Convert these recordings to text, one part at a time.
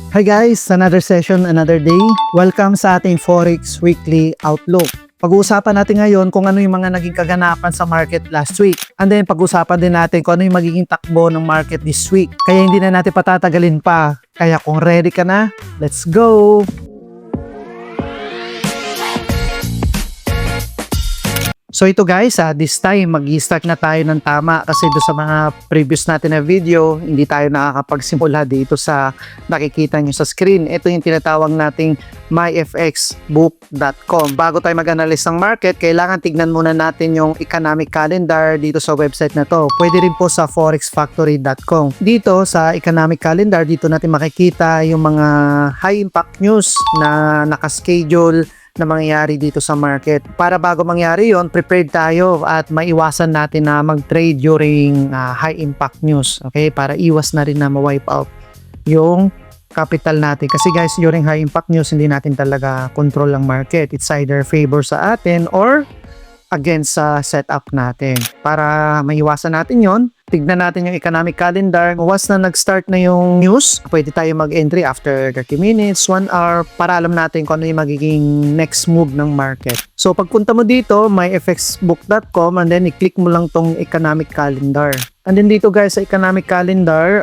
Hi guys, another session, another day. Welcome sa ating Forex Weekly Outlook. Pag-uusapan natin ngayon kung ano yung mga naging kaganapan sa market last week. And then pag-uusapan din natin kung ano yung magiging takbo ng market this week. Kaya hindi na natin patatagalin pa. Kaya kung ready ka na, let's go! So ito guys, this time mag-i-start na tayo ng tama kasi do sa mga previous natin na video, hindi tayo nakakapagsimula dito sa nakikita nyo sa screen. Ito yung tinatawag nating myfxbook.com. Bago tayo mag-analyze ng market, kailangan tignan muna natin yung economic calendar dito sa website na to. Pwede rin po sa forexfactory.com. Dito sa economic calendar, dito natin makikita yung mga high impact news na nakaschedule na mangyayari dito sa market. Para bago mangyari yon, prepared tayo at maiwasan natin na mag-trade during high impact news. Okay? Para iwas na rin na ma-wipe out yung capital natin. Kasi guys, during high impact news, hindi natin talaga control ang market. It's either favor sa atin or against sa setup natin. Para maiwasan natin yon, tignan natin yung economic calendar. Once na nag-start na yung news, pwede tayo mag-entry after 30 minutes, 1 hour, para alam natin kung ano yung magiging next move ng market. So pagpunta mo dito, myfxbook.com, and then i-click mo lang tong economic calendar. And then dito guys, sa economic calendar,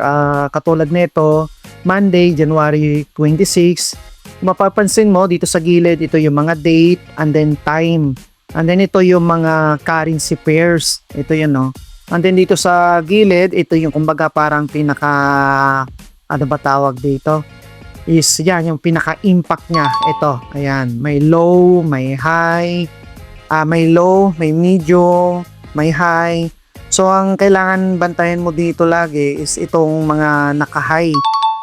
katulad nito, Monday, January 26, mapapansin mo dito sa gilid, ito yung mga date and then time. And then ito yung mga currency pairs. Ito yun, no? And then dito sa gilid, ito yung kumbaga parang pinaka, ano ba tawag dito? Is yan, yung pinaka-impact niya. Ito, ayan. May low, may high, may low, may medium, may high. So, ang kailangan bantayan mo dito lagi is itong mga naka-high.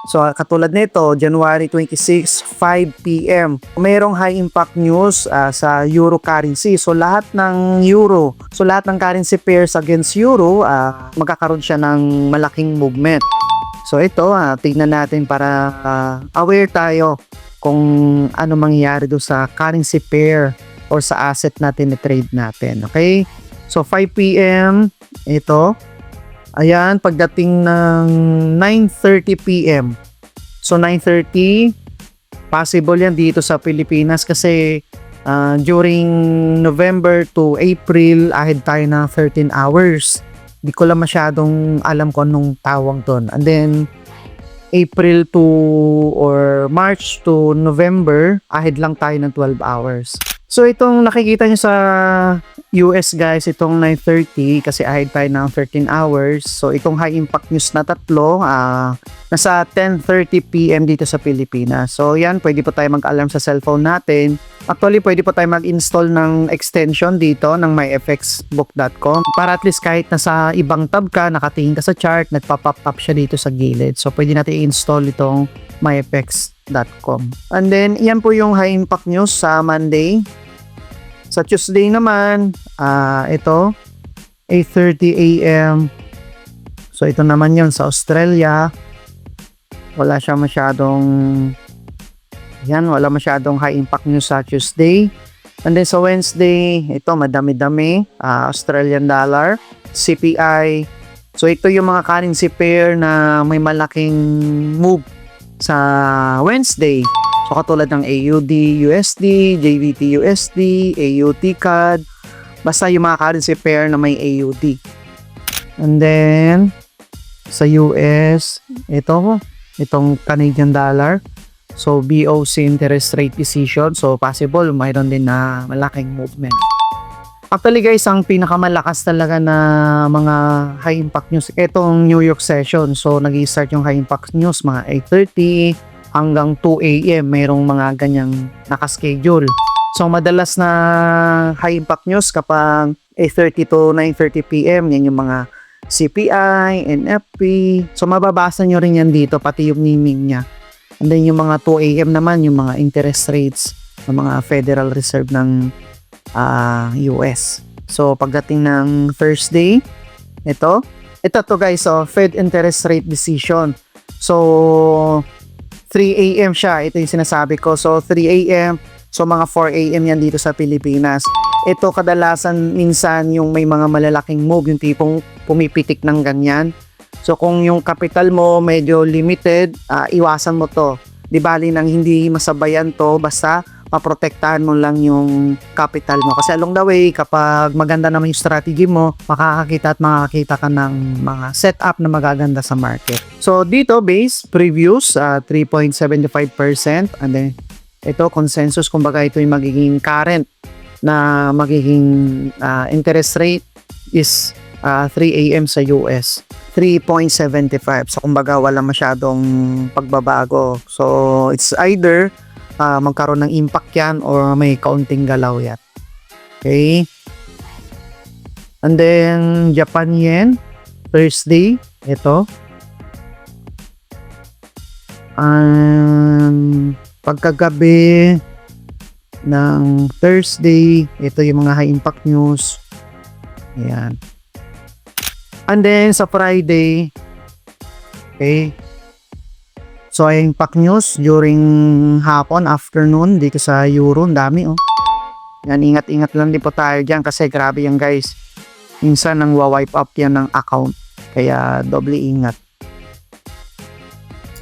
So, katulad nito, January 26, 5 p.m. Mayroong high impact news sa euro currency. So, lahat ng euro, so lahat ng currency pairs against euro, magkakaroon siya ng malaking movement. So, ito, tignan natin para aware tayo kung ano mangyayari doon sa currency pair or sa asset natin na trade natin. Okay? So, 5 p.m. ito. Ayan, pagdating ng 9:30 p.m. So, 9:30, possible yan dito sa Pilipinas kasi during November to April, ahead tayo na 13 hours. Di ko lang masyadong alam kung anong tawag doon. And then, April to or March to November, ahead lang tayo ng 12 hours. So, itong nakikita nyo sa US guys, itong 9:30 kasi ahead tayo ng 13 hours. So, itong high impact news na tatlo, nasa 10:30 p.m. dito sa Pilipinas. So, yan, pwede po tayo mag-alarm sa cellphone natin. Actually, pwede po tayo mag-install ng extension dito ng myfxbook.com para at least kahit nasa ibang tab ka, nakatingin ka sa chart, nagpa-pop up siya dito sa gilid. So, pwede natin i-install itong myfx.com. And then, yan po yung high impact news sa Monday. Sa Tuesday naman, ito, 8:30 a.m. So, ito naman yun sa Australia. Wala siya masyadong, wala masyadong high impact news sa Tuesday. And then sa Wednesday, ito, madami-dami. Australian dollar, CPI. So, ito yung mga currency pair na may malaking move sa Wednesday. So, katulad ng AUD USD, JVT USD, AUT CAD, basta yung mga currency pair na may AUD. And then, sa US, itong Canadian dollar. So, BOC interest rate decision. So, possible, mayroon din na malaking movement. Actually guys, ang pinakamalakas talaga na mga high impact news, itong New York session. So, nag-i-start yung high impact news, mga 8:30, hanggang 2 a.m. mayroong mga ganyang nakaschedule. So, madalas na high impact news kapag 8:30 to 9:30 p.m. yan yung mga CPI, NFP. So, mababasa nyo rin yan dito, pati yung naming niya. And then, yung mga 2 a.m. naman, yung mga interest rates ng mga Federal Reserve ng US. So, pagdating ng Thursday, ito to guys, Fed interest rate decision. So, 3 a.m. siya. Ito yung sinasabi ko. So, 3 a.m. So, mga 4 a.m. yan dito sa Pilipinas. Ito kadalasan minsan yung may mga malalaking move, yung tipong pumipitik ng ganyan. So kung yung capital mo medyo limited, iwasan mo to. Di bali nang hindi masabayan to, basta maprotektahan mo lang yung capital mo. Kasi along the way, kapag maganda naman yung strategy mo, makakakita at makakita ka ng mga setup na magaganda sa market. So dito, base, previews, 3.75%. And then, ito, consensus, kumbaga ito yung magiging current na magiging interest rate is 3 AM sa US. 3.75. So, kumbaga, wala masyadong pagbabago. So, it's either magkaroon ng impact yan or may kaunting galaw yan. Okay? And then, Japan Yen, Thursday, ito. Pagkagabi ng Thursday, ito yung mga high impact news. Ayan. And then, sa Friday, okay, so high impact news during hapon, afternoon, dito sa Euro, dami oh. Yan, ingat-ingat lang din po tayo dyan kasi grabe yan guys. Minsan nang wipe up yan ng account. Kaya doble ingat.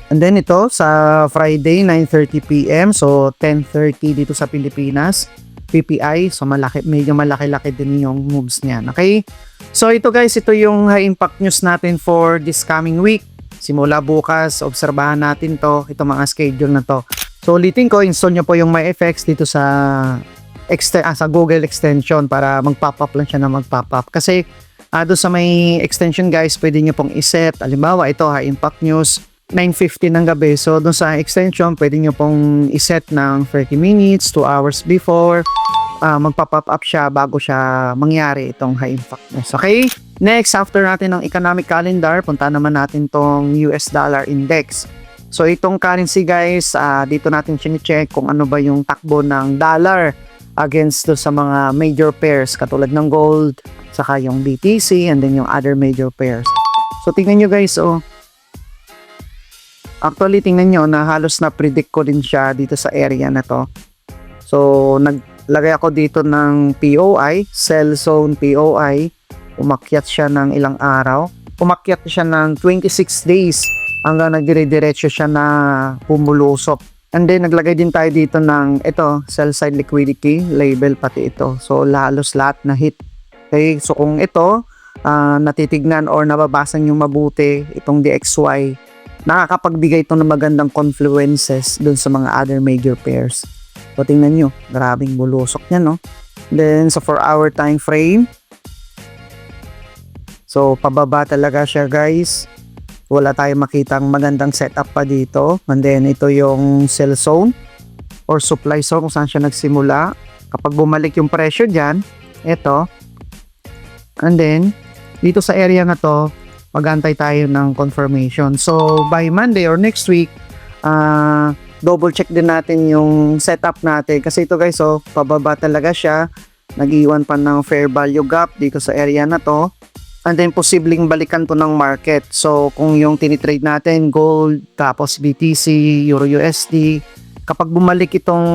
And then ito sa Friday 9:30 PM, so 10:30 dito sa Pilipinas, PPI, so malaki, medyo malaki-laki din yung moves niyan. Okay? So ito guys, ito yung high impact news natin for this coming week. Simula bukas, obserbahan natin to, ito mga schedule na to. So ulitin ko, install nyo po yung MyFX dito sa sa Google extension para mag-pop up lang siya na mag-pop up. Kasi doon sa may extension guys, pwede nyo pong iset. Halimbawa, ito high impact news, 9:50 ng gabi. So, doon sa extension, pwede nyo pong iset ng 30 minutes, 2 hours before. Magpa-pop up siya bago siya mangyari itong high impact news. Okay? Next, after natin ng economic calendar, punta naman natin tong US dollar index. So, itong currency guys, dito natin chine-check kung ano ba yung takbo ng dollar against sa mga major pairs katulad ng gold, saka yung BTC, and then yung other major pairs. So, tingnan nyo guys, oh. Actually, tingnan nyo na halos na-predict ko din siya dito sa area na to. So, naglagay ako dito ng POI, sell zone POI. Umakyat siya ng ilang araw. Umakyat siya ng 26 days hanggang nagdire-diretso siya na pumulusok. And then, naglagay din tayo dito ng ito, sell side liquidity, label pati ito. So, halos lahat na hit. Okay, so kung ito, natitignan or nababasa nyo mabuti, itong DXY, nakakapagbigay ito ng magandang confluences dun sa mga other major pairs. So, tingnan nyo, grabing bulusok niya, no? Then, sa 4-hour time frame, so, pababa talaga siya, guys. Wala tayong makitang magandang setup pa dito. And then, ito yung sell zone or supply zone kung saan siya nagsimula. Kapag bumalik yung presyo dyan, ito. And then, dito sa area na to, mag-antay tayo ng confirmation. So, by Monday or next week, double check din natin yung setup natin. Kasi ito guys, so, pababa talaga siya. Nag-iwan pa ng fair value gap dito sa area na to. And then, posibleng balikan to ng market. So, kung yung tinitrade natin, gold, tapos BTC, Euro USD, kapag bumalik itong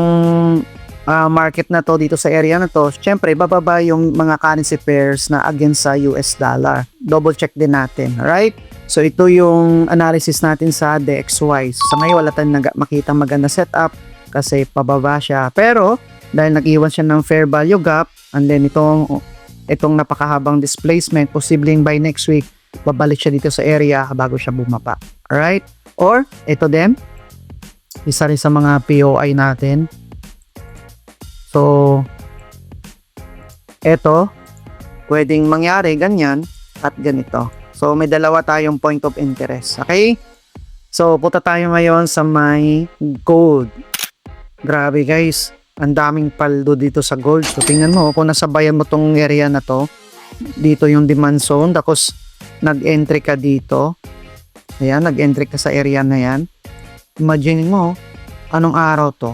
market na to dito sa area na to, syempre bababa yung mga currency pairs na against sa US dollar. Double check din natin, right? So ito yung analysis natin sa DXY. So, sa ngayon wala tayong makita maganda setup kasi pababa siya. Pero dahil nag-iwan siya ng fair value gap and then itong napakahabang displacement, posibleng by next week babalik siya dito sa area bago siya bumaba. Alright? Or ito din, isa rin sa mga POI natin. So, eto, pwedeng mangyari ganyan at ganito. So, may dalawa tayong point of interest. Okay? So, punta tayo ngayon sa may gold. Grabe guys, ang daming paldo dito sa gold. So, tingnan mo, kung nasabayan mo tong area na to, dito yung demand zone, tapos nag-entry ka dito. Ayan, nag-entry ka sa area na yan. Imagine mo, anong araw to?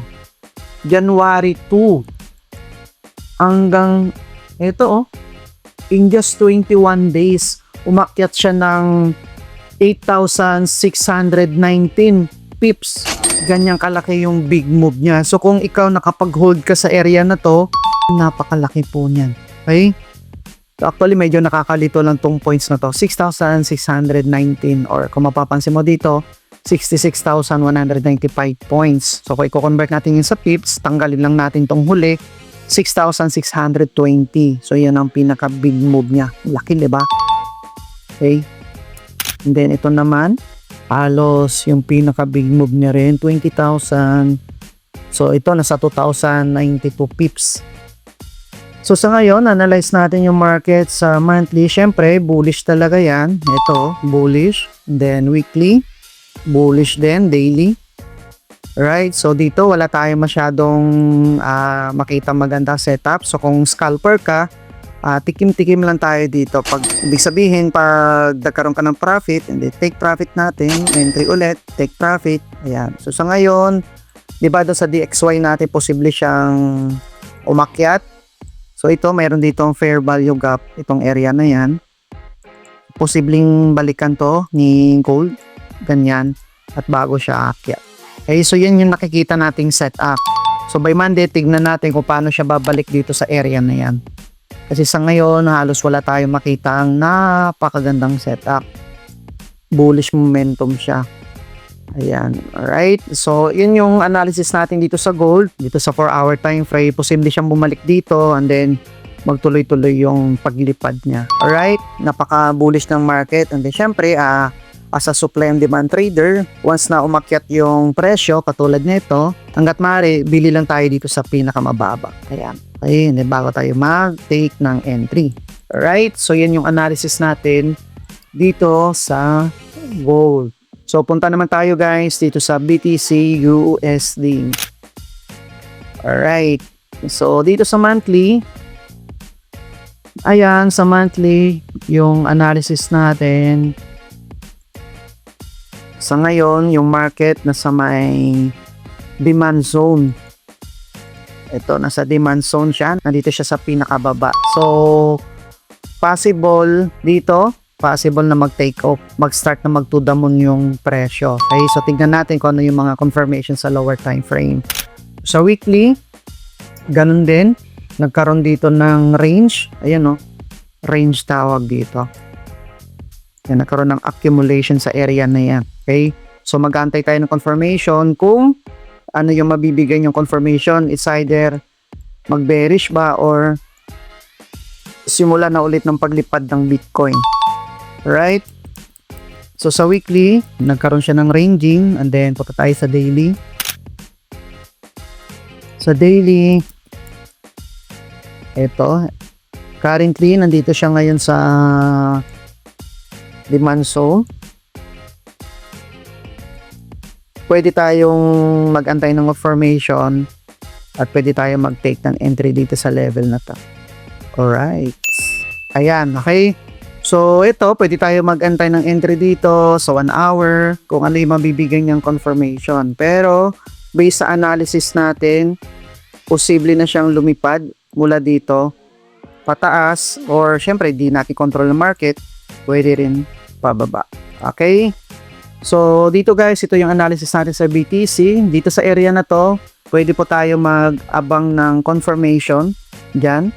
January 2 hanggang ito oh, in just 21 days umakyat siya ng 8,619 pips. Ganyang kalaki yung big move niya. So kung ikaw nakapag-hold ka sa area na to, napakalaki po niyan. Okay? So actually medyo nakakalito lang tong points na to, 6,619, or kung mapapansin mo dito, 66,195 points. So kung i-convert natin yun sa pips, tanggalin lang natin tong huli, 6,620. So yan ang pinaka big move niya. Laki, diba? Okay. And then ito naman, halos yung pinaka big move niya rin, 20,000. So ito nasa 2,092 pips. So sa ngayon, analyze natin yung market sa monthly. Syempre, bullish talaga yan. Ito, bullish. Then weekly, bullish din, daily. Right, so dito wala tayong masyadong makita maganda setup. So kung scalper ka, tikim-tikim lang tayo dito. Pag ibig sabihin, pag nagkaroon ka ng profit, and then take profit natin, entry ulit, take profit. Ayan. So sa ngayon, di ba doon sa DXY natin, posible siyang umakyat. So ito, mayroon dito ang fair value gap, itong area na yan. Posibleng balikan to ni gold, ganyan, at bago siya aakyat. Okay, so yan yung nakikita nating setup. So by Monday, tignan natin kung paano siya babalik dito sa area na yan. Kasi sa ngayon, halos wala tayong makita ang napakagandang setup. Bullish momentum siya. Ayan, alright. So, yun yung analysis natin dito sa gold, dito sa 4-hour time frame. Posible siyang bumalik dito and then magtuloy-tuloy yung paglipad niya. Alright, napaka-bullish ng market. And then, syempre, as a supply and demand trader, once na umakyat yung presyo, katulad nito, hanggat maaari, bili lang tayo dito sa pinakamababa. Ayan. Okay, and then bago tayo mag-take ng entry. Alright, so yan yung analysis natin dito sa gold. So, punta naman tayo guys dito sa BTC USD. Alright. So, dito sa monthly, ayan, sa monthly, yung analysis natin. Sa ngayon, yung market nasa may demand zone. Ito, nasa demand zone siya. Nandito siya sa pinakababa. So, possible dito, possible na mag-take off, mag-start na mag-to-the-moon yung presyo. Okay, so tingnan natin kung ano yung mga confirmation sa lower time frame. Sa weekly, ganun din. Nagkaroon dito ng range. Ayan o, range tawag dito. Yan, nagkaroon ng accumulation sa area na yan. Okay, so mag-aantay tayo ng confirmation kung ano yung mabibigay yung confirmation. It's either mag-bearish ba or simula na ulit ng paglipad ng Bitcoin. Right? So sa weekly, nagkaroon siya ng ranging and then punta tayo sa daily. Sa daily, ito, currently, nandito siya ngayon sa demand zone. Pwede tayong mag-antay ng formation at pwede tayong mag-take ng entry dito sa level na to. Alright. Ayan, okay. So, ito, pwede tayo mag-antay ng entry dito sa 1 hour kung ano yung mabibigay niyang confirmation. Pero, based sa analysis natin, posible na siyang lumipad mula dito pataas or syempre, di natin control ng market, pwede rin pababa. Okay? So, dito guys, ito yung analysis natin sa BTC. Dito sa area na to, pwede po tayo mag-abang ng confirmation dyan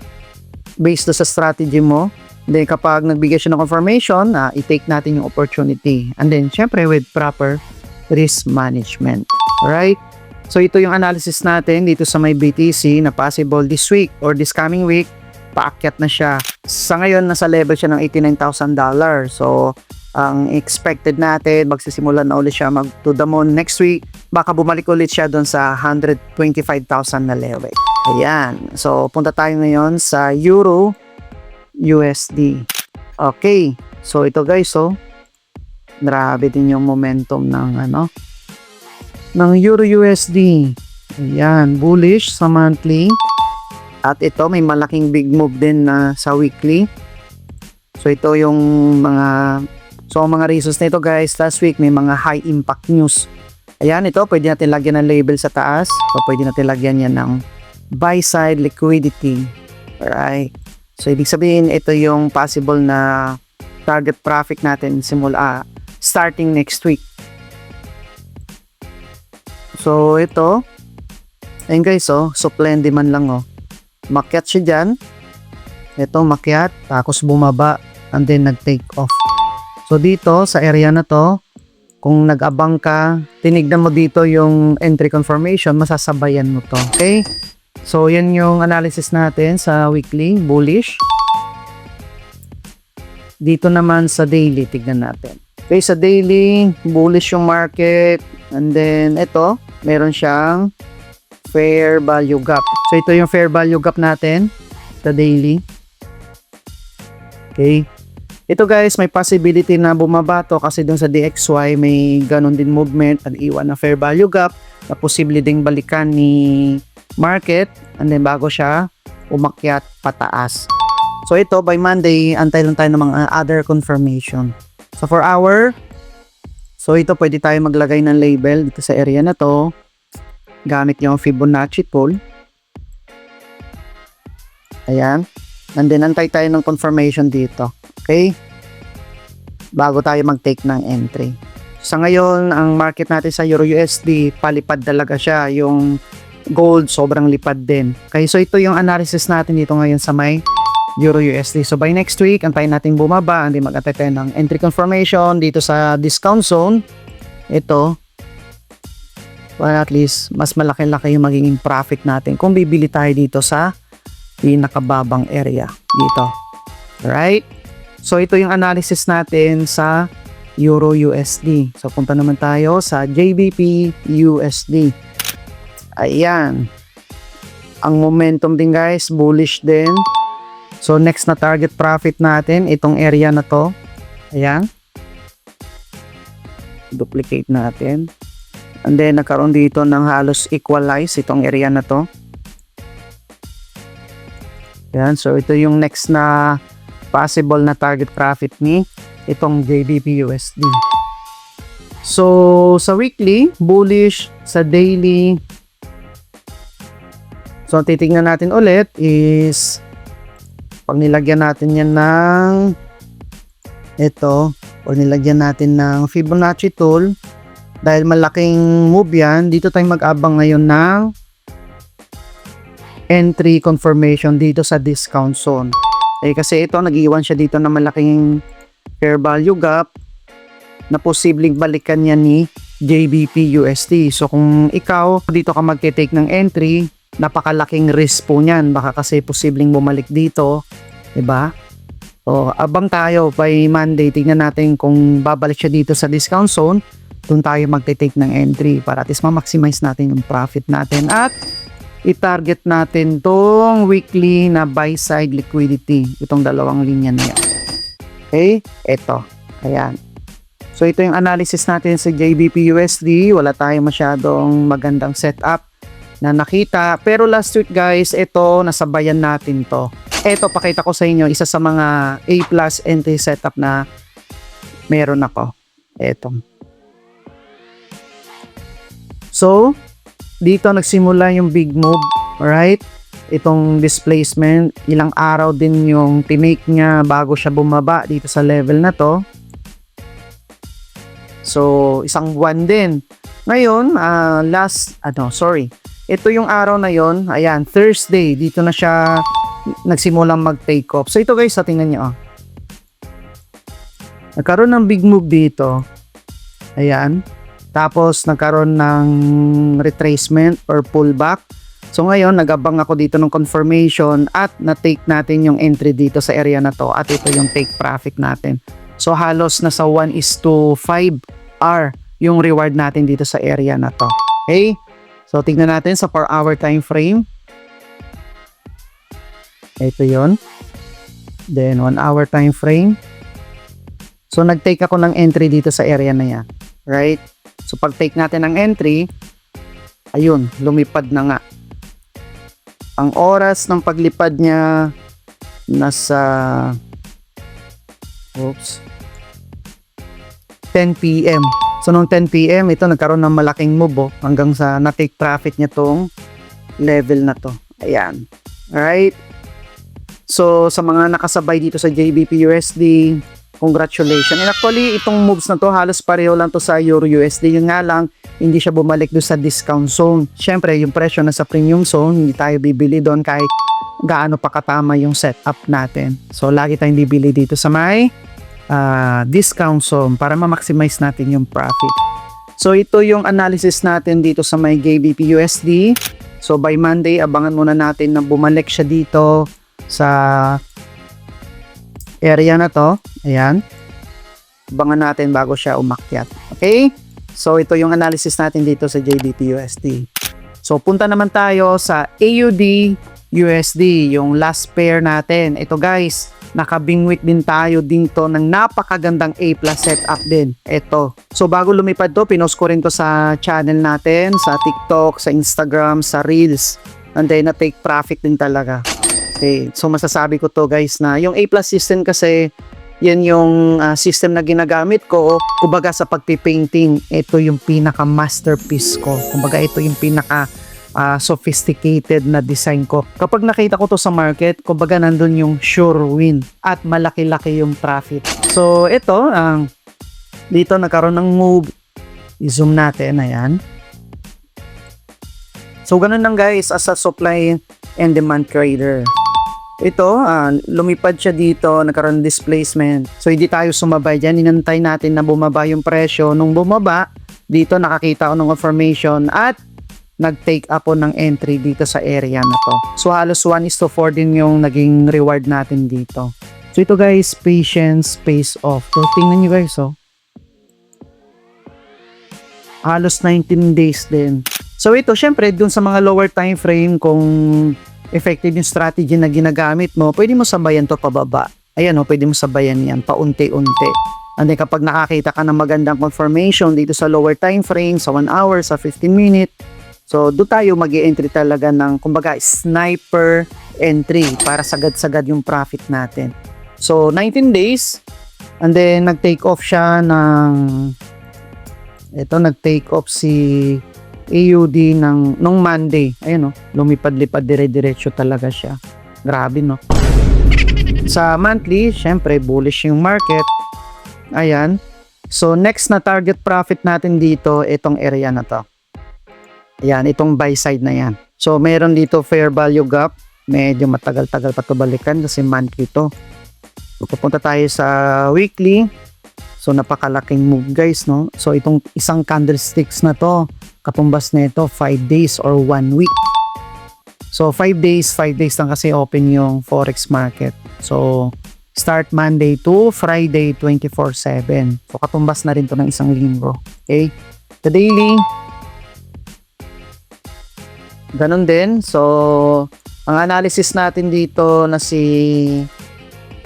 based sa strategy mo. Then kapag nagbigay siya ng confirmation, i-take natin yung opportunity. And then, syempre, with proper risk management. Alright? So, ito yung analysis natin dito sa may BTC na possible this week or this coming week, paakyat na siya. Sa ngayon, nasa level siya ng $89,000. So, ang expected natin, magsisimula na ulit siya mag-to-the-moon next week. Baka bumalik ulit siya doon sa 125,000 na level. Ayan. So, punta tayo ngayon sa Euro USD. Okay. So, ito guys, grabe din yung momentum ng ng Euro USD. Ayan, bullish sa monthly. At ito, may malaking big move din na sa weekly. So, ito yung mga reasons na ito guys. Last week, may mga high impact news. Ayan, ito, pwede natin lagyan ng label sa taas. So, pwede natin lagyan yan ng buy side liquidity. Alright. So, ibig sabihin, ito yung possible na target profit natin simula starting next week. So, ito. Ayun guys, supply and demand lang, makyat siya dyan. Ito, makyat. Tapos bumaba. And then, nag-take off. So, dito, sa area na to, Kung nag-abang ka, tinignan mo dito yung entry confirmation, masasabayan mo to. Okay? So, yan yung analysis natin sa weekly, bullish. Dito naman sa daily, tignan natin. Okay, sa daily, bullish yung market. And then, ito, meron siyang fair value gap. So, ito yung fair value gap natin sa daily. Okay. Ito guys, may possibility na bumaba to kasi dun sa DXY may ganun din movement at iwan na fair value gap na posible ding balikan ni market and then bago siya umakyat pataas. So ito by Monday, antay lang tayo ng mga other confirmation. So for hour, so ito pwede tayo maglagay ng label dito sa area na to gamit yung Fibonacci tool. Ayan. And then antay tayo ng confirmation dito. Okay? Bago tayo mag-take ng entry. Sa ngayon, ang market natin sa Euro USD, palipad talaga siya. Yung gold, sobrang lipad din. Okay, so ito yung analysis natin dito ngayon sa may Euro USD. So by next week, antayin natin bumaba. Hindi mag-antay tayo ng entry confirmation dito sa discount zone. Ito. Well, at least, mas malaki-laki yung magiging profit natin kung bibili tayo dito sa pinakababang area dito. Alright? So, ito yung analysis natin sa Euro USD. So, punta naman tayo sa JBP USD. Ayan. Ang momentum din guys, bullish din. So, next na target profit natin, itong area na to. Ayan. Duplicate natin. And then, nagkaroon dito ng halos equalize itong area na to. Ayan. So, ito yung next na possible na target profit ni itong JBP USD. So, sa weekly, bullish, sa daily. So, titingnan natin ulit is pag nilagyan natin yan ng ito, o nilagyan natin ng Fibonacci tool, dahil malaking move yan, dito tayo mag-abang ngayon ng entry confirmation dito sa discount zone. Kasi ito, nag-iwan siya dito na malaking fair value gap na posibleng balikan niya ni JBP USD. So, kung ikaw, dito ka mag-take ng entry, napakalaking risk po niyan. Baka kasi posibleng bumalik dito. Diba? So, abang tayo by Monday. Tingnan natin kung babalik siya dito sa discount zone. Doon tayo mag-take ng entry para at least ma-maximize natin yung profit natin. At i-target natin tong weekly na buy side liquidity. Itong dalawang linya na yan. Okay? Ito. Ayan. So, ito yung analysis natin sa JBP USD. Wala tayong masyadong magandang setup na nakita. Pero last week guys, ito, nasabayan natin to. Ito, pakita ko sa inyo, isa sa mga A+ entry setup na meron ako. Ito. So, dito nagsimula yung big move, alright? Itong displacement, ilang araw din yung tinake niya bago siya bumaba dito sa level na to. So, isang buwan din. Ngayon, ito yung araw na yon, ayan, Thursday, dito na siya nagsimulang mag-take off. So, ito guys, tingnan nyo. Nagkaroon ng big move dito. Ayan. Tapos, nagkaroon ng retracement or pullback. So, ngayon, nag-abang ako dito ng confirmation at na-take natin yung entry dito sa area na to. At ito yung take profit natin. So, halos nasa 1:5R yung reward natin dito sa area na to. Okay? So, tignan natin sa 4-hour time frame. Ito yon. Then, 1-hour time frame. So, nag-take ako ng entry dito sa area na yan. Right? So, pag take natin ng entry, ayun, lumipad na nga. Ang oras ng paglipad niya, nasa 10 PM. So, nung 10 PM, ito nagkaroon ng malaking move hanggang sa na-take profit niya tong level na to. Ayan. Alright? So, sa mga nakasabay dito sa JBP USD, congratulations. And actually, itong moves na to, halos pareho lang to sa Euro USD. Yun nga lang, hindi siya bumalik doon sa discount zone. Siyempre, yung presyo na sa premium zone, hindi tayo bibili doon kahit gaano pa katama yung setup natin. So, lagi tayong bibili dito sa may discount zone para ma-maximize natin yung profit. So ito yung analysis natin dito sa may GBP USD. So by Monday, abangan muna natin na bumalik siya dito sa area na to. Ayan. Abangan natin bago siya umakyat. Okay? So ito yung analysis natin dito sa GBP USD. So punta naman tayo sa AUD USD, yung last pair natin. Ito guys, nakabingwit din tayo dito ng napakagandang A+ setup din. Ito. So bago lumipad to, pinost ko rin to sa channel natin, sa TikTok, sa Instagram, sa Reels. And then na-take profit din talaga. Okay. So masasabi ko to guys na yung A+ system kasi yan yung system na ginagamit ko. Kumbaga sa pagpipainting, ito yung pinaka masterpiece ko. Kumbaga ito yung pinaka sophisticated na design ko. Kapag nakita ko to sa market, kumbaga nandun yung sure win at malaki-laki yung profit. So ito, dito nagkaroon ng move. I-zoom natin, ayan. So ganun lang guys as a supply and demand trader. Ito, lumipad siya dito, nagkaroon ng displacement. So hindi tayo sumabay dyan, inantay natin na bumaba yung presyo. Nung bumaba, dito nakakita ko ng information at nag-take up po ng entry dito sa area na to. So halos 1:4 din yung naging reward natin dito. So ito guys, patience pays off. So tingnan nyo guys, oh. Halos 19 days din. So ito, syempre, dun sa mga lower time frame, kung effective yung strategy na ginagamit mo, pwede mo sabayan to pababa. Ayan, oh, pwede mo sabayan yan, paunti-unti. And then kapag nakakita ka ng magandang confirmation dito sa lower time frame, sa 1 hour, sa 15 minute, so doon tayo mag-i-entry talaga ng, kumbaga, sniper entry para sagad-sagad yung profit natin. So 19 days, and then nag-take off siya ng, ito, nag-take off si AUD nung Monday. Ayun, no, lumipad-lipad dire-diretso talaga siya. Grabe, no? Sa monthly, syempre bullish yung market. Ayan. So next na target profit natin dito, itong area na to. Ayan, itong buy side na yan. So meron dito fair value gap. Medyo matagal-tagal pa ito balikan kasi monthly to. So pupunta tayo sa weekly. So napakalaking move guys, no? So itong isang candlesticks na to, katumbas na ito 5 days or 1 week. So 5 days lang kasi open yung forex market. So start Monday to Friday 24/7. So katumbas na rin to ng isang linggo. Okay? The daily, ganun din. So ang analysis natin dito na si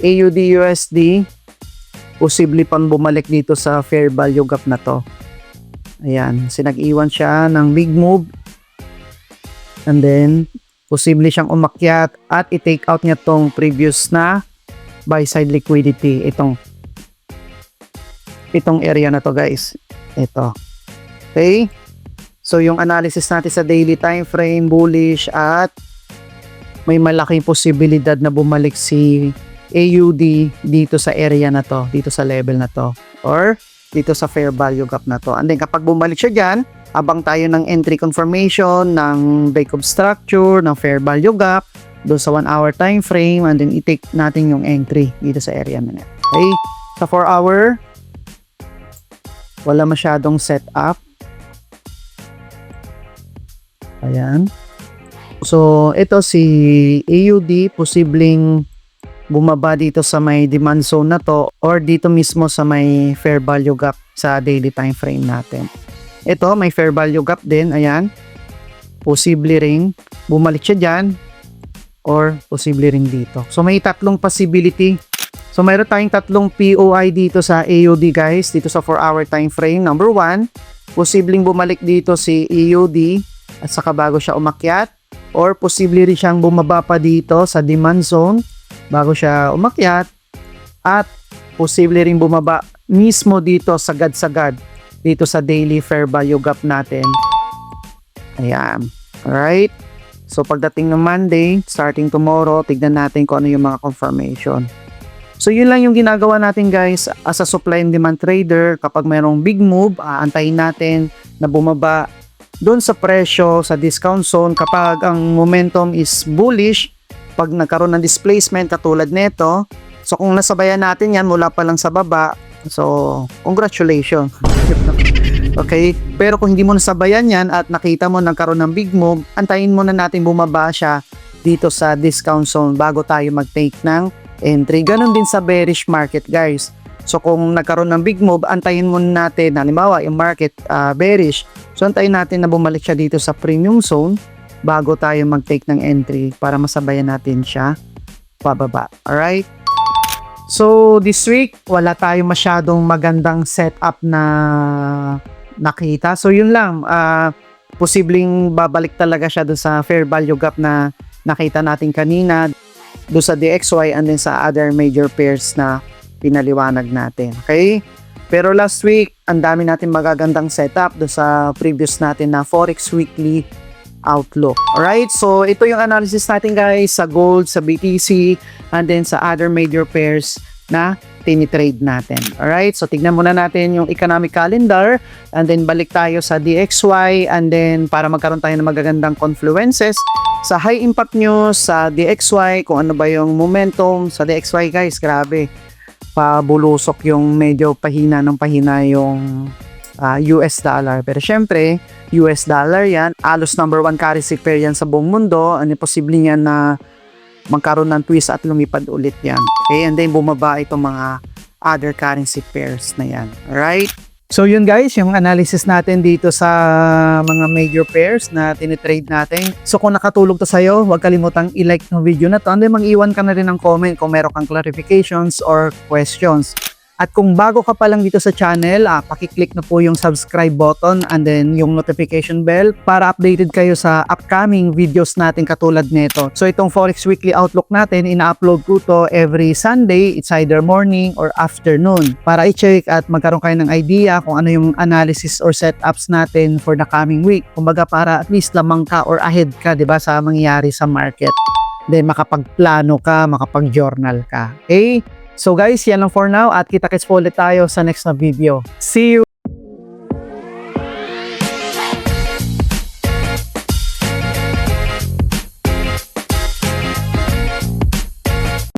AUD USD, posible pang bumalik dito sa fair value gap na to. Ayan, nag-iwan siya ng big move. And then, posible siyang umakyat at i-take out niya tong previous na buy side liquidity. Itong area na to guys. Ito. Okay? So, yung analysis natin sa daily time frame, bullish at may malaking posibilidad na bumalik si AUD dito sa area na to, dito sa level na to, or dito sa fair value gap na to. And then kapag bumalik siya dyan, abang tayo ng entry confirmation, ng break of structure, ng fair value gap, doon sa 1 hour time frame, and then i-take natin yung entry dito sa area na. Okay? Sa 4 hour, wala masyadong setup. Ayan. So, ito si AUD, posibleng bumaba dito sa may demand zone na to or dito mismo sa may fair value gap sa daily time frame natin. Ito, may fair value gap din. Ayan. Posible ring bumalik siya dyan or posible ring dito. So, may tatlong possibility. So, mayroon tayong tatlong POI dito sa AUD guys, dito sa 4 hour time frame. Number 1, posibleng bumalik dito si AUD at saka bago siya umakyat, or posible rin siyang bumaba pa dito sa demand zone bago siya umakyat, at posible rin bumaba mismo dito sagad-sagad dito sa daily fair value gap natin. Ayan. Alright. So pagdating ng Monday, starting tomorrow, tignan natin kung ano yung mga confirmation. So yun lang yung ginagawa natin guys as a supply and demand trader. Kapag mayroong big move, aantayin natin na bumaba doon sa presyo sa discount zone. Kapag ang momentum is bullish, pag nagkaroon ng displacement katulad nito, So kung nasabayan natin yan mula pa lang sa baba, so congratulations. Okay? Pero kung hindi mo nasabayan yan at nakita mo nagkaroon ng big move, antayin muna natin bumaba siya dito sa discount zone bago tayo mag-take ng entry. Ganon din sa bearish market, guys. So kung nagkaroon ng big move, antayin muna natin, halimbawa yung market bearish, so antayin natin na bumalik siya dito sa premium zone bago tayo mag-take ng entry para masabayan natin siya pababa. Alright? So this week, wala tayong masyadong magandang setup na nakita. So yun lang, posibleng babalik talaga siya doon sa fair value gap na nakita natin kanina, doon sa DXY and then sa other major pairs na pinaliwanag natin. Okay? Pero last week, ang dami natin magagandang setup doon sa previous natin na Forex Weekly Outlook. Alright? So ito yung analysis natin, guys, sa gold, sa BTC, and then sa other major pairs na tinitrade natin. Alright? So tignan muna natin yung economic calendar and then balik tayo sa DXY and then para magkaroon tayo ng magagandang confluences sa high impact news sa DXY, kung ano ba yung momentum sa DXY, guys. Grabe. Pabulusok yung medyo pahina ng pahina yung US dollar. Pero syempre, US dollar yan, alos number 1 currency pair yan sa buong mundo. Ano posible yan na magkaroon ng twist at lumipad ulit yan. Okay, and then bumaba itong mga other currency pairs na yan. Alright? So yun, guys, yung analysis natin dito sa mga major pairs na tinitrade natin. So kung nakatulog to sa'yo, huwag kalimutang i-like ng video na to and then mag-iwan ka na rin ng comment kung meron kang clarifications or questions. At kung bago ka pa lang dito sa channel, pakiclick na po yung subscribe button and then yung notification bell para updated kayo sa upcoming videos natin katulad nito. So itong Forex Weekly Outlook natin, ina-upload ko to every Sunday. It's either morning or afternoon para i-check at magkaroon kayo ng idea kung ano yung analysis or setups natin for the coming week. Kumbaga para at least lamang ka or ahead ka, di ba, sa mangyayari sa market. Then makapagplano ka, makapag-journal ka. Okay? So guys, yan lang for now at kita-kits po ulit tayo sa next na video. See you!